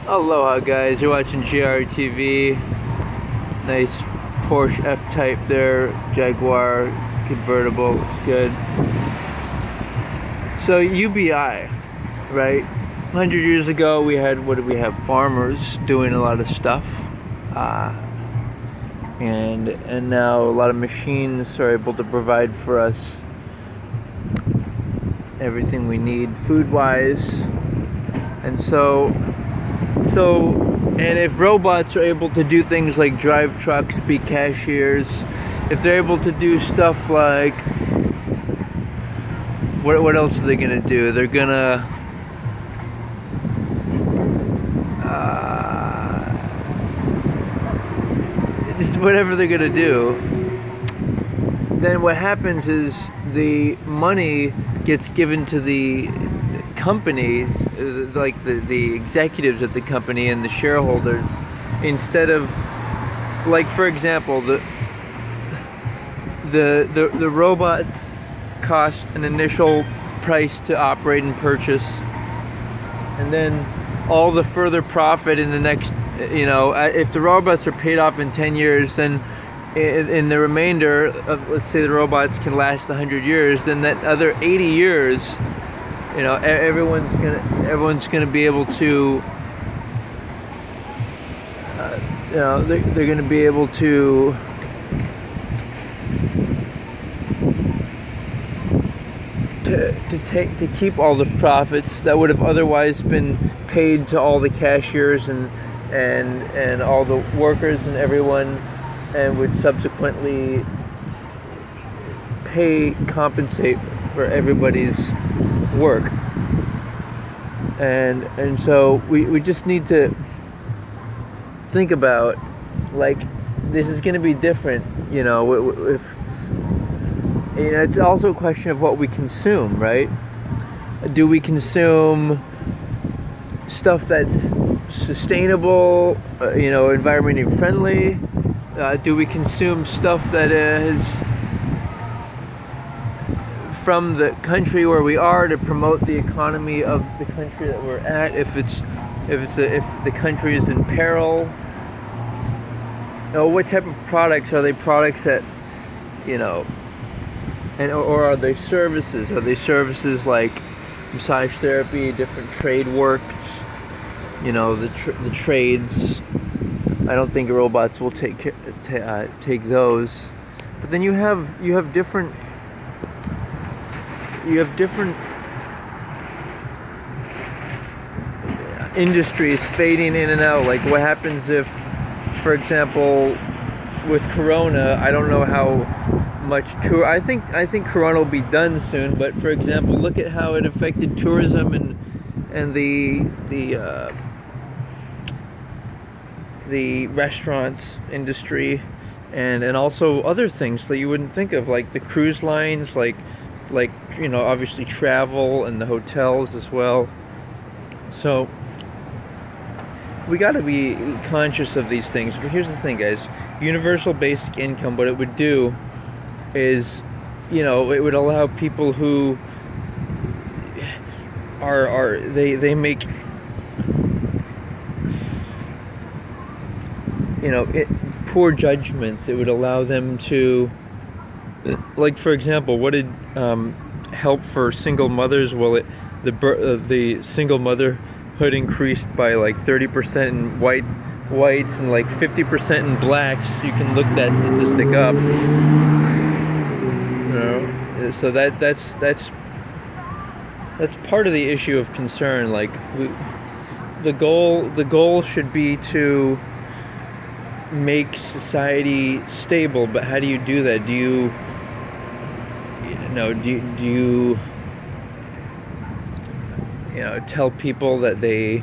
Aloha guys, you're watching GRTV. Nice Porsche F-Type there, Jaguar convertible, looks good. So UBI, right? 100 years ago we had, what did we have? Farmers doing a lot of stuff. And now a lot of machines are able to provide for us everything we need food-wise. And and if robots are able to do things like drive trucks, be cashiers, if they're able to do stuff like, what else are they gonna do? They're gonna just whatever they're gonna do. Then what happens is the money gets given to the company, like the executives at the company and the shareholders, instead of, like, for example, the robots cost an initial price to operate and purchase, and then all the further profit in the next, if the robots are paid off in 10 years, then in the remainder of, let's say the robots can last 100 years, then that other 80 years, everyone's gonna be able to, they're gonna be able to keep all the profits that would have otherwise been paid to all the cashiers and all the workers and everyone, and would subsequently compensate for everybody's work. And so we just need to think about, like, this is going to be different, if it's also a question of what we consume, right? Do we consume stuff that's sustainable, environmentally friendly? Do we consume stuff that is from the country where we are to promote the economy of the country that we're at? If the country is in peril, what type of products are they? Products that, or are they services? Are they services like massage therapy, different trade works, the trades? I don't think robots will take those. But then you have different industries fading in and out. Like, what happens if, for example, with Corona, I don't know how much tour. I think Corona will be done soon. But for example, look at how it affected tourism and the restaurants industry, and also other things that you wouldn't think of, like the cruise lines, like obviously travel and the hotels as well. So we got to be conscious of these things. But here's the thing, guys: universal basic income, what it would do is, it would allow people who they make, poor judgments. It would allow them to, like, for example, what did help for single mothers? Well, the single motherhood increased by like 30% in whites and like 50% in blacks. You can look that statistic up. So that's part of the issue of concern. Like, the goal should be to make society stable, but how do you do that? Do you tell people that they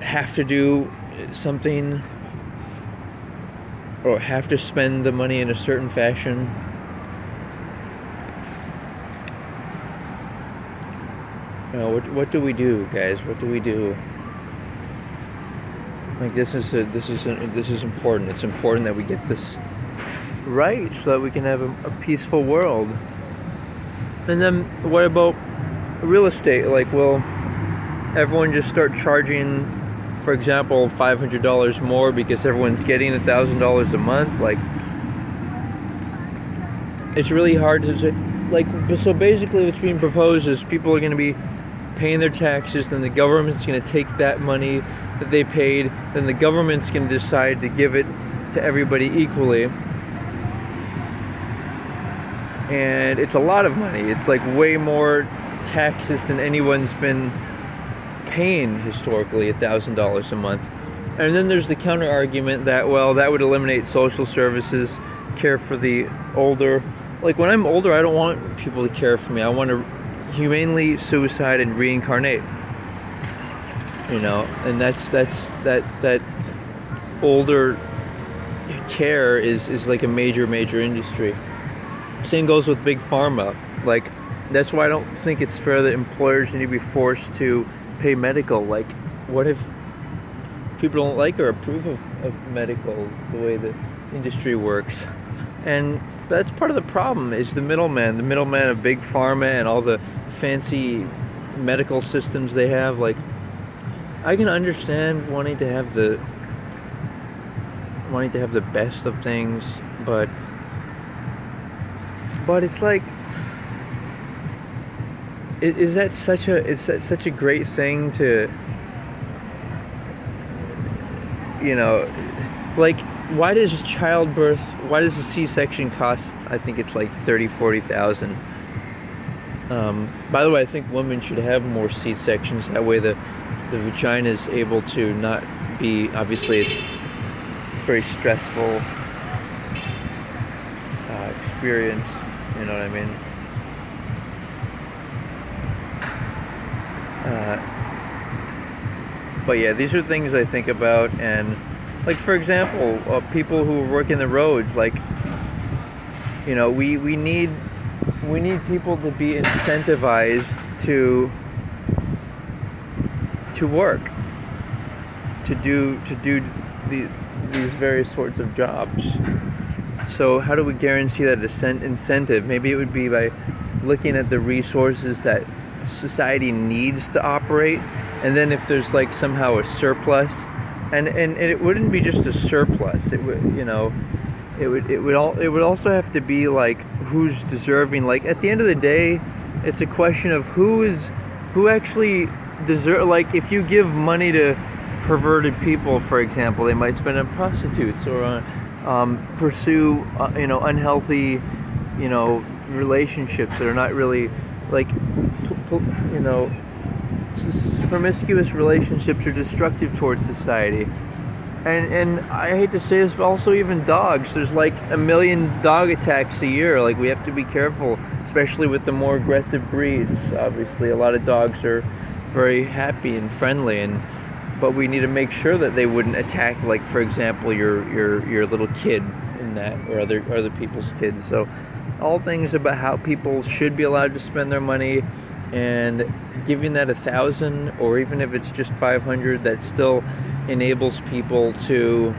have to do something or have to spend the money in a certain fashion? What do we do, guys? What do we do? Like, this is important. It's important that we get this right so that we can have a peaceful world. And then what about real estate? Like, well, everyone just start charging, for example, $500 more because everyone's getting $1,000 a month. Like, it's really hard to say. Like, so basically what's being proposed is people are going to be paying their taxes, then the government's going to take that money that they paid, then the government's going to decide to give it to everybody equally. And it's a lot of money. It's like way more taxes than anyone's been paying historically, $1,000 a month. And then there's the counter argument that, well, that would eliminate social services, care for the older. Like, when I'm older, I don't want people to care for me. I want to humanely suicide and reincarnate. You know, and that older care is like a major industry. Same goes with big pharma. Like, that's why I don't think it's fair that employers need to be forced to pay medical. Like, what if people don't like or approve of medical, the way the industry works? And that's part of the problem, is the middleman of big pharma and all the fancy medical systems they have. Like, I can understand wanting to have the best of things, but it's like, is that such a great thing to, you know, like, why does a C-section cost, I think it's like $30,000-$40,000. By the way, I think women should have more C-sections. That way the vagina is able to not be, obviously it's very stressful experience, you know what I mean? But yeah, these are things I think about. And like, for example, people who work in the roads, like, you know, we need people to be incentivized to work, to do these various sorts of jobs. So how do we guarantee that incentive? Maybe it would be by looking at the resources that society needs to operate, and then if there's like somehow a surplus, and it wouldn't be just a surplus. It would, you know, it would also have to be like, who's deserving. Like, at the end of the day, it's a question of who actually deserve. Like, if you give money to perverted people, for example, they might spend on prostitutes or on pursue unhealthy, you know, relationships that are not really, like, you know, promiscuous relationships are destructive towards society. And I hate to say this, but also even dogs. There's like 1 million dog attacks a year. Like, we have to be careful, especially with the more aggressive breeds. Obviously, a lot of dogs are very happy and friendly, but we need to make sure that they wouldn't attack, like, for example, your little kid in that, or other people's kids. So all things about how people should be allowed to spend their money, and giving that 1,000, or even if it's just 500, that still enables people to,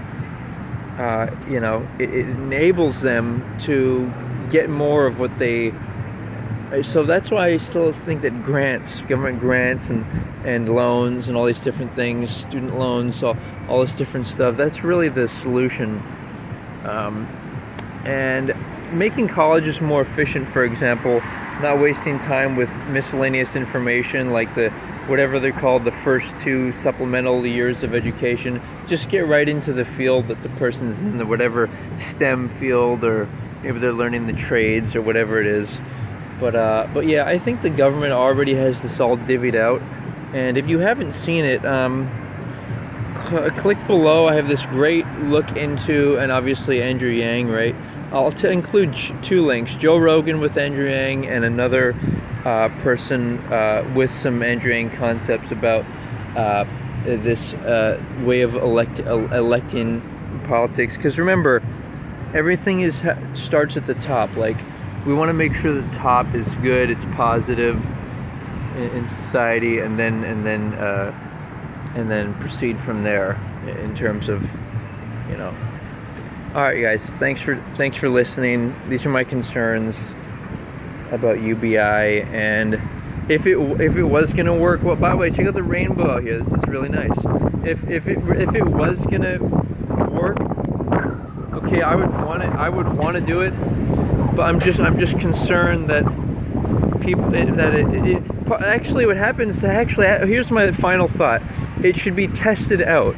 you know, it enables them to get more of what they. So that's why I still think that government grants and loans and all these different things, student loans, all this different stuff, that's really the solution. And making colleges more efficient, for example, not wasting time with miscellaneous information like whatever they're called, the first 2 supplemental years of education. Just get right into the field that the person's in, the whatever STEM field, or maybe they're learning the trades or whatever it is. But yeah, I think the government already has this all divvied out. And if you haven't seen it, click below. I have this great look into, and obviously Andrew Yang, right? I'll include 2 links: Joe Rogan with Andrew Yang, and another person with some Andrew Yang concepts about this way of electing politics. Because remember, everything starts at the top. Like, we want to make sure the top is good, it's positive in society, and then proceed from there in terms of, you know. All right, guys. Thanks for listening. These are my concerns about UBI, and if it was gonna work, well, by the way, check out the rainbow out here. This is really nice. If it was gonna work, okay, I would want to do it, but I'm just concerned that people actually what happens to here's my final thought. It should be tested out.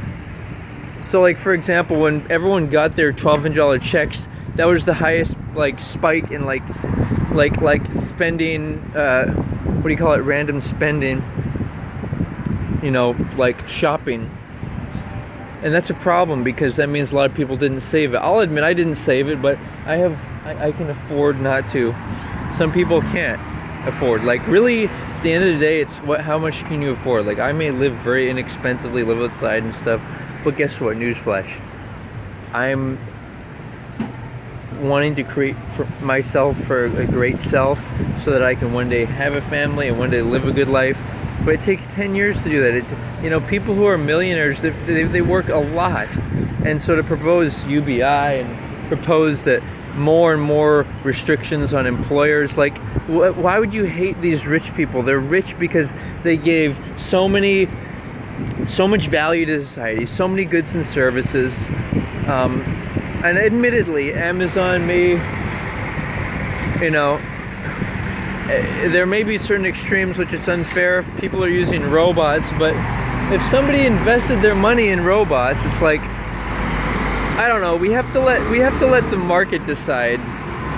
So like, for example, when everyone got their $1,200 checks, that was the highest like spike in like spending, what do you call it, random spending, you know, like shopping. And that's a problem, because that means a lot of people didn't save it. I'll admit I didn't save it, but I can afford not to. Some people can't afford. Like, really, at the end of the day, it's how much can you afford? Like, I may live very inexpensively, live outside and stuff, but guess what? Newsflash. I'm wanting to create for myself for a great self, so that I can one day have a family and one day live a good life. But it takes 10 years to do that. You know, people who are millionaires, they work a lot. And so to propose UBI and propose that more and more restrictions on employers, like, why would you hate these rich people? They're rich because they gave so much value to society, so many goods and services. And admittedly, Amazon may, you know, there may be certain extremes which it's unfair. People are using robots, but if somebody invested their money in robots, it's like, I don't know. We have to let the market decide.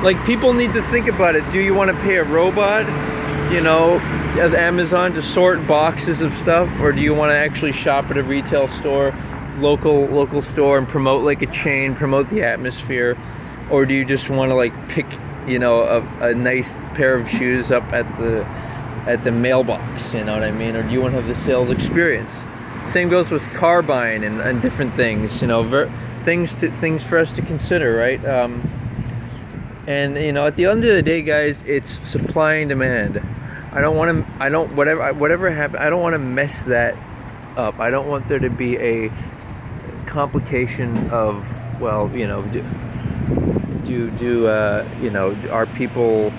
Like, people need to think about it. Do you want to pay a robot, you know, at Amazon to sort boxes of stuff, or do you want to actually shop at a retail store, local store, and promote like a chain, promote the atmosphere, or do you just want to like pick, you know, a nice pair of shoes up at the mailbox, you know what I mean? Or do you want to have the sales experience? Same goes with car buying and different things, you know, things for us to consider, right? And you know, at the end of the day, guys, it's supply and demand. Whatever happens, I don't want to mess that up. I don't want there to be a complication of, well, you know, you know, are people,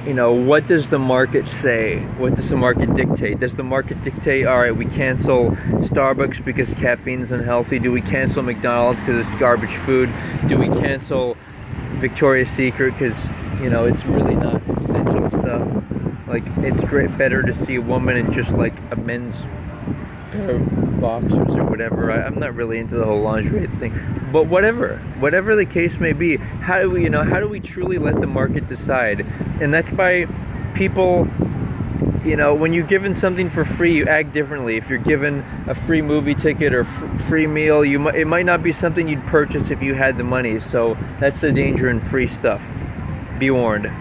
you know, what does the market say? What does the market dictate? Does the market dictate, all right, we cancel Starbucks because caffeine's unhealthy? Do we cancel McDonald's because it's garbage food? Do we cancel Victoria's Secret because, you know, it's really not essential stuff? Like, it's better to see a woman in just like a men's pair of boxers or whatever. I'm not really into the whole lingerie thing, but whatever the case may be, how do we truly let the market decide? And that's by people, you know, when you're given something for free, you act differently. If you're given a free movie ticket or free meal, it might not be something you'd purchase if you had the money. So that's the danger in free stuff. Be warned.